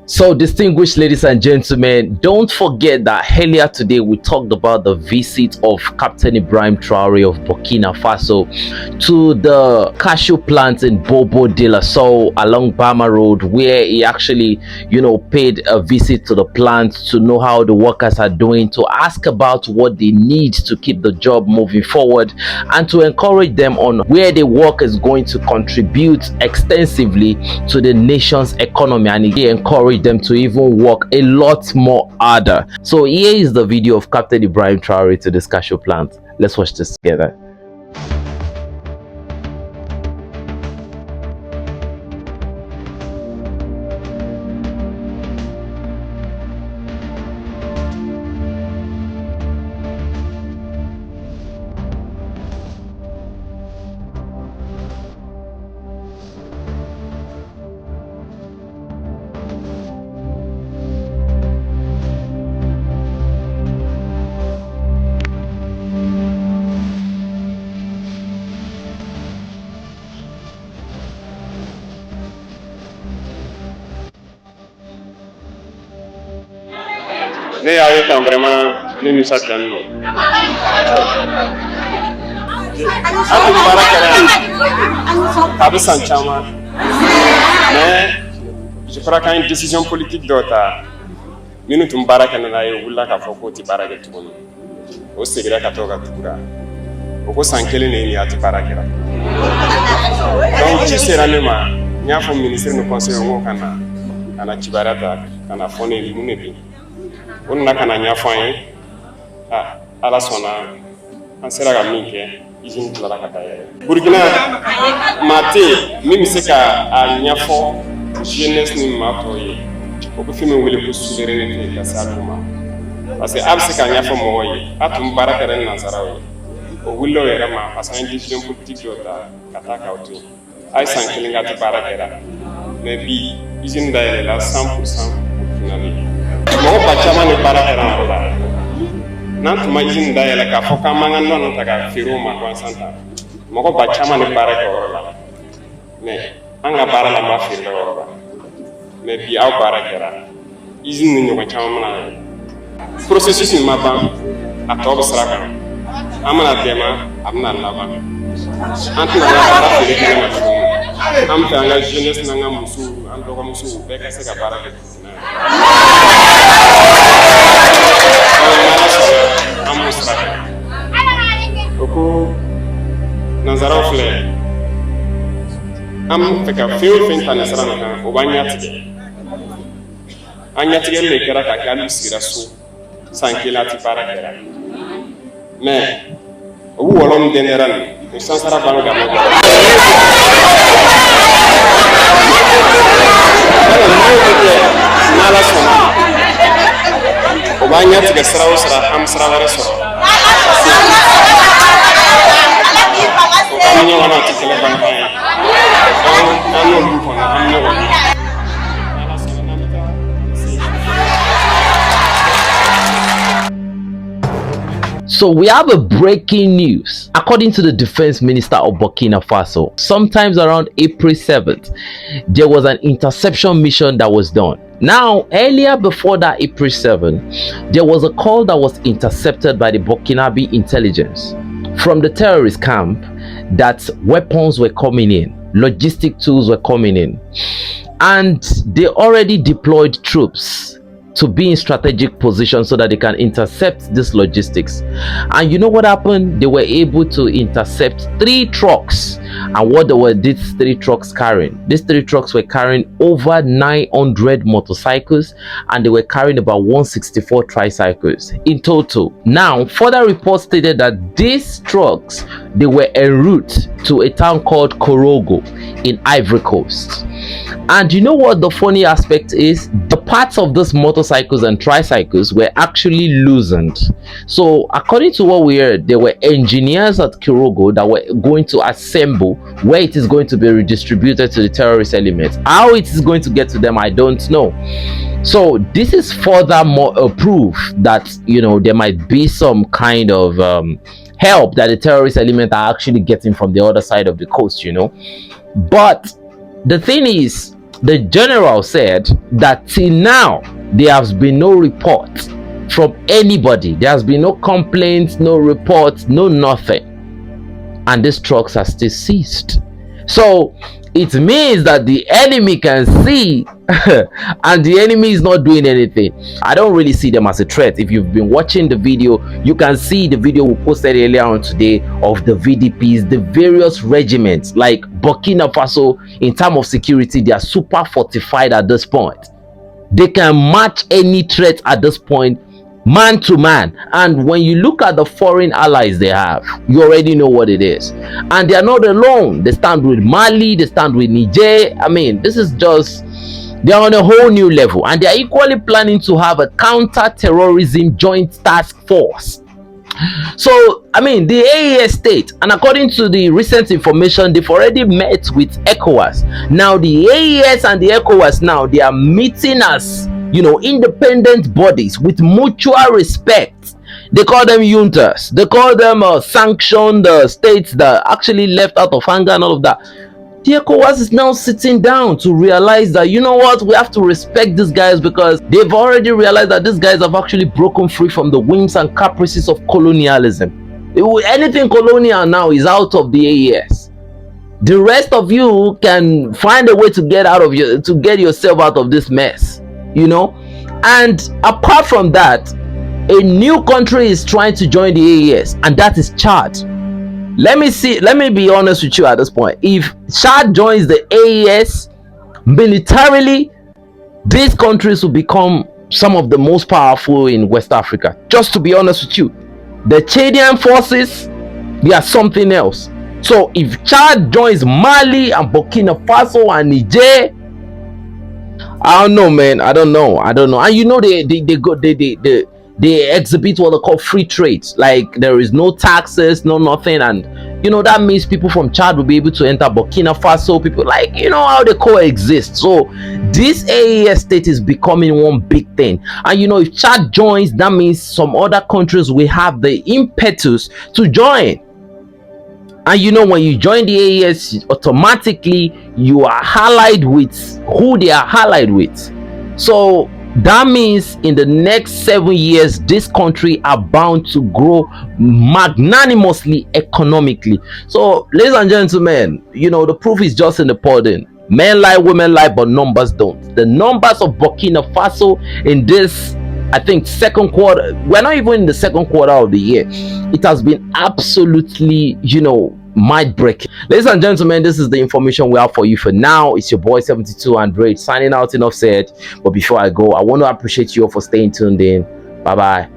So, distinguished ladies and gentlemen, don't forget that earlier today we talked about the visit of Captain Ibrahim Traore of Burkina Faso to the cashew plant in Bobo de la Soul along Bama Road, where he actually, paid a visit to the plant to know how the workers are doing, to ask about what they need to keep the job moving forward, and to encourage them on where the work is going to contribute extensively to the nation's economy, and he encouraged them to even work a lot more harder. So here is the video of Captain Ibrahim Traore to this cashew plant. Let's watch this together. Ne y'aw tan vraiment ne ni sa tan no aku bara kala abu san chama mais je crois qu'il y a une décision politique d'ota minute mbara kana na yulla ka foko ti bara ke tukono o segira ka toka tukura o ko sankele ne ni ati bara kera donc ci seranema nya fo ministre no conseil ngo kana ana cibarata kana fone ni munebi on na kana nyafanye ala sona an sera ga minke izin kula ka taye Burkina mate mimi seka a nyafo jeunesse ni matoye o ko fimi wele ko souveraineté ka saluma parce que ab seka nyafo moye atum baraka ren na sarawe o wullo yera ma parce que décision politique yota kata ka auto ay sankelinga ti baraka era mais bi izin daire la 100% finali mo ba chama ne para era rola nan tuma izin da yela ka foka manga non ta ka firo ma kwa santa mo ko ba chama ne para ko rola ne anga para la ma firo rola ne bi au para kera izin ni ko chama mana processus ni ma ba atob sraka amana tema amna laba antu na para firo kera ma am ta nga jeunesse na nga musu am do ko musu be ka se ka para ke Oko Nazarau flare am feka feel fin tan nasara na o banya tige anya tige le kera ka kalu sira so sankela ti para kera mais o wolom general o sansara banu ga mo nala sona o banya tige sira o sira am sira wara so So we have a breaking news. According to the defense minister of Burkina Faso, sometimes around April 7th, there was an interception mission that was done. Now, earlier before that April 7th, there was a call that was intercepted by the Burkinabe intelligence from the terrorist camp that weapons were coming in, logistic tools were coming in, and they already deployed troops to be in strategic position so that they can intercept this logistics. And you know what happened? They were able to intercept 3 trucks. And what were these 3 trucks carrying? These 3 trucks were carrying over 900 motorcycles, and they were carrying about 164 tricycles in total. Now, further reports stated that these trucks, they were en route to a town called Korogo in Ivory Coast. And you know what the funny aspect is? The parts of those motorcycles and tricycles were actually loosened. So according to what we heard, there were engineers at Korogo that were going to assemble where it is going to be redistributed to the terrorist elements. How it is going to get to them, I don't know. So this is furthermore a proof that, there might be some kind of help that the terrorist element are actually getting from the other side of the coast, But the thing is, The general said that till now there has been no report from anybody. There has been no complaints, no reports, no nothing, and these trucks are still seized. So it means that the enemy can see and the enemy is not doing anything. I don't really see them as a threat. If you've been watching the video, you can see the video we posted earlier on today of the VDPs, the various regiments. Like Burkina Faso, in terms of security, they are super fortified at this point. They can match any threat at this point, man to man. And when you look at the foreign allies they have, you already know what it is. And they are not alone. They stand with Mali, they stand with Niger. I mean, this is just, they're on a whole new level, and they are equally planning to have a counter-terrorism joint task force. So I mean, the AES state, and according to the recent information, they've already met with ECOWAS. Now the AES and the ECOWAS, now they are meeting as, you know, independent bodies with mutual respect. They call them juntas, they call them sanctioned states that actually left out of anger and all of that. The ECOWAS is now sitting down to realize that, you know what, we have to respect these guys, because they've already realized that these guys have actually broken free from the whims and caprices of colonialism. Anything colonial now is out of the AES. The rest of you can find a way to get yourself out of this mess, you know. And apart from that, a new country is trying to join the AES, and that is Chad. Let me be honest with you at this point. If Chad joins the AES militarily, these countries will become some of the most powerful in West Africa. Just to be honest with you, the Chadian forces, they are something else. So if Chad joins Mali and Burkina Faso and Niger, I don't know, man. I don't know. And you know, they exhibit what they call free trade. Like, there is no taxes, no nothing, and you know, that means people from Chad will be able to enter Burkina Faso. People, like, you know how they coexist. So this AES state is becoming one big thing. And you know, if Chad joins, that means some other countries will have the impetus to join. And you know, when you join the AES, automatically you are allied with who they are allied with. So that means in the next 7 years, this country are bound to grow magnanimously economically. So, ladies and gentlemen, you know, the proof is just in the pudding. Men lie, women lie, but numbers don't. The numbers of Burkina Faso in this, I think, second quarter, we're not even in the second quarter of the year, it has been absolutely, you know, mind-breaking. Ladies and gentlemen, this is the information we have for you for now. It's your boy 72 Android signing out. Enough said. But before I go, I want to appreciate you all for staying tuned in. Bye bye.